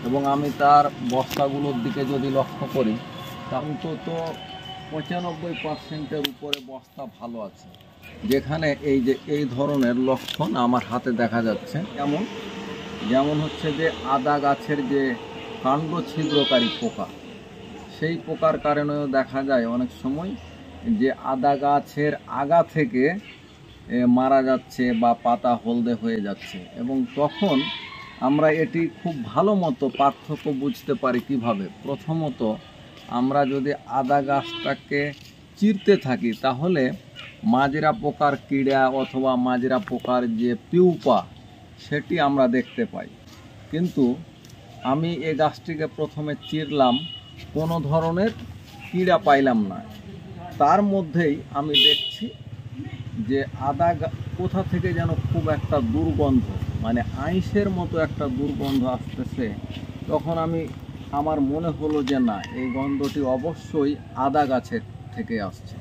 এবং আমি তার বস্তাগুলোর দিকে যদি লক্ষ্য করি তা অন্তত 95%-এর উপরে বস্তা ভালো আছে, যেখানে এই যে এই ধরনের লক্ষণ আমার হাতে দেখা যাচ্ছে। যেমন হচ্ছে যে আদা গাছের যে কাণ্ড ছিদ্রকারী পোকা, সেই পোকার কারণেও দেখা যায় অনেক সময় যে আদা গাছের আগা থেকে মারা যাচ্ছে বা পাতা হলদে হয়ে যাচ্ছে। এবং তখন আমরা এটি খুব ভালো মতো পার্থক্য বুঝতে পারি কিভাবে। প্রথমত আমরা যদি আদা গাছটাকে চিরতে থাকি তাহলে মাজরা পোকার কীড়া অথবা মাজরা পোকার যে পিউপা সেটি আমরা দেখতে পাই। কিন্তু আমি এই গাছটিকে প্রথমে চিরলাম, কোনো ধরনের কীড়া পাইলাম না। তার মধ্যেই আমি দেখছি যে আদা কোথা থেকে যেন খুব একটা দুর্গন্ধ, মানে আইসের মতো একটা দুর্গন্ধ আসতেছে। তখন আমার মনে হলো যে না, এই গন্ধটি অবশ্যই আদা গাছের থেকে আসছে।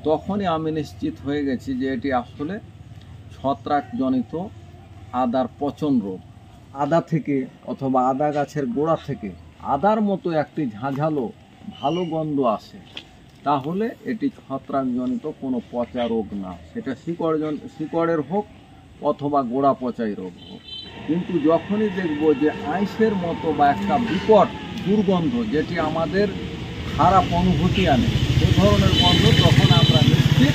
তখনই আমি নিশ্চিত হয়ে গেছি যে এটি আসলে ছত্রাকজনিত আদার পচন রোগ। আদা থেকে অথবা আদা গাছের গোড়া থেকে আদার মতো একটি ঝাঁঝালো ভালো গন্ধ আসে, তাহলে এটি ছত্রাকজনিত কোনো পচা রোগ না, সেটা শিকড়ের হোক অথবা গোড়া পচাই রোগ হোক। কিন্তু যখনই দেখব যে আইসের মতো বা একটা বিকট দুর্গন্ধ যেটি আমাদের খারাপ অনুভূতি আনে, সে ধরনের গন্ধ, তখন আমরা নিশ্চিত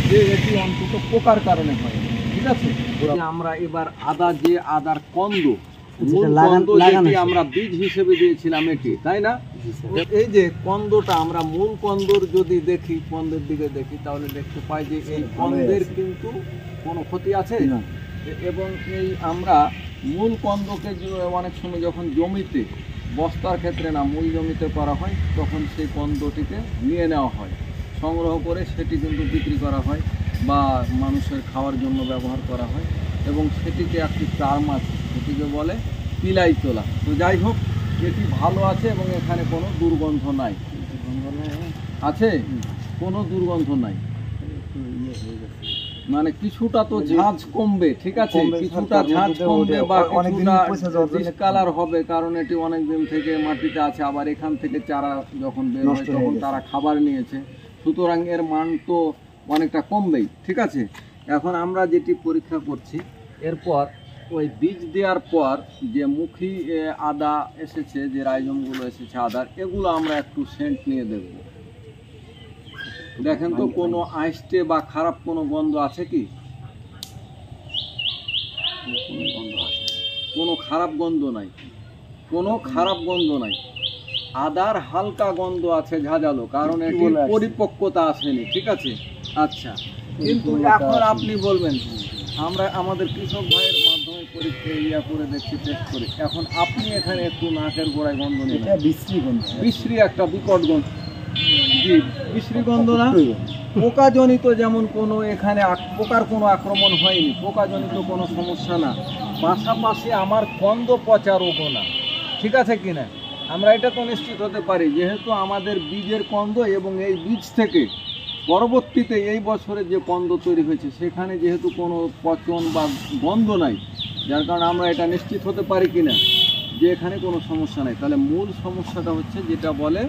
যে এটি অন্তত পোকার কারণে হয়। ঠিক আছে, আমরা এবার আদার কন্দ, আমরা বীজ হিসেবে দিয়েছিলাম এটি, তাই না? এই যে কন্দটা আমরা মূল কন্দর যদি দেখি, কন্দের দিকে দেখি, তাহলে দেখতে পাই যে এই কন্দের কিন্তু কোনো ক্ষতি আছে না। এবং এই আমরা মূল কন্দকে অনেক সময় যখন জমিতে, বস্তার ক্ষেত্রে না, মূল জমিতে করা হয়, তখন সেই কন্দটিকে নিয়ে নেওয়া হয়, সংগ্রহ করে সেটি কিন্তু বিক্রি করা হয় বা মানুষের খাওয়ার জন্য ব্যবহার করা হয়। এবং সেটিকে একটি টার্ম আছে, সেটিকে বলে পিলাই তোলা। তো যাই হোক, এটি ভালো আছে এবং এখানে কোনো দুর্গন্ধ নাই, আছে কোনো দুর্গন্ধ নাই, মানে কিছুটা তো ঝাঁঝ কমবে। ঠিক আছে, কিছুটা ঝাঁঝ কমবে বা কিছুটা ডিসকালার হবে, কারণ এটি অনেক দিন থেকে মাটিতে আছে। আবার এখান থেকে চারা যখন বের হয় তখন তারা খাবার নিয়েছে, সুতরাং এর মান তো অনেকটা কমবেই। ঠিক আছে, এখন আমরা যেটি পরীক্ষা করছি, এরপর ওই বীজ দেওয়ার পর যে মুখী আদা এসেছে, যে রাইজমগুলো এসেছে আদার, এগুলো আমরা একটু সেন্ট নিয়ে দেখব। দেখেন তো কোনো আইস্টে বা খারাপ কোনো গন্ধ আছে কি? কোনো খারাপ গন্ধ নাই, কোনো খারাপ গন্ধ নাই। আদার হালকা গন্ধ আছে, ঝাঁঝালো, কারণ এটি পরিপক্কতা আসেনি। ঠিক আছে, আচ্ছা। কিন্তু এখন আপনি বলবেন, আমরা আমাদের কৃষক ভাইয়ের মাধ্যমে পরীক্ষা করে দেখছি, টেস্ট করে, এখন আপনি এখানে একটু নাকের গোড়ায় গন্ধ নেই, বিশ্রী গন্ধ, বিশ্রী একটা বিকট গন্ধ। জি, বিশ্রী গন্ধ না? পোকাজনিত যেমন কোনো এখানে পোকার কোনো আক্রমণ হয়নি, পোকাজনিত কোনো সমস্যা না, পাশাপাশি আমার কন্দ পচা রোগও না। ঠিক আছে কিনা? আমরা এটা তো নিশ্চিত হতে পারি, যেহেতু আমাদের বীজের কন্দ এবং এই বীজ থেকে পরবর্তীতে এই বছরে যে কন্দ তৈরি হয়েছে সেখানে যেহেতু কোনো পচন বা গন্ধ নাই, যার কারণে আমরা এটা নিশ্চিত হতে পারি কিনা যে এখানে কোনো সমস্যা নাই। তাহলে মূল সমস্যাটা হচ্ছে যেটা বলে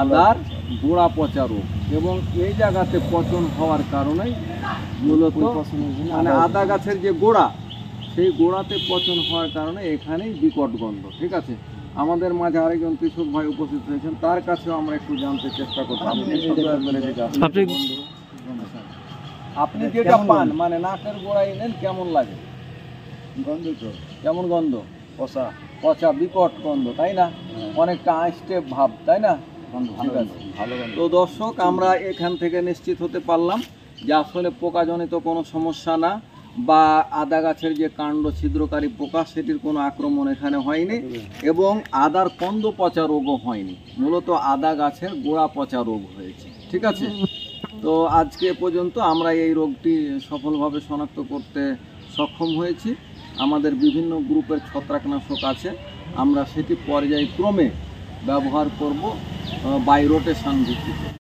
আদার গোড়া পচা রোগ, এবং এই জায়গাতে পচন হওয়ার কারণেই মূলত মানে আদা গাছের যে গোড়া, সেই গোড়াতে পচন হওয়ার কারণে এখানেই বিকট গন্ধ। ঠিক আছে, আমাদের মাঝে আরেকজন কৃষক ভাই উপস্থিত হয়েছেন, তার কাছেও আমরা একটু জানতে চেষ্টা করতাম। আপনি যেটা পান, মানে নাকের গোড়ায় নেন, কেমন লাগে গন্ধ? তো কেমন গন্ধ? পচা পচা বিকট গন্ধ, তাই না? অনেকটা আইস্টে ভাব, তাই না? তো দর্শক, আমরা এখান থেকে নিশ্চিত হতে পারলাম যে আসলে পোকাজনিত কোনো সমস্যা না, বা আদা গাছের যে কাণ্ড ছিদ্রকারী পোকা সেটির কোনো আক্রমণ এখানে হয়নি, এবং আদার কন্দ পচা রোগও হয়নি, মূলত আদা গাছের গোড়া পচা রোগ হয়েছে। ঠিক আছে, তো আজকে পর্যন্ত আমরা এই রোগটি সফলভাবে শনাক্ত করতে সক্ষম হয়েছি। আমাদের বিভিন্ন গ্রুপের ছত্রাকনাশক আছে, আমরা সেটি পর্যায়ক্রমে ব্যবহার করব বাই রোটেশন ভিত্তিতে।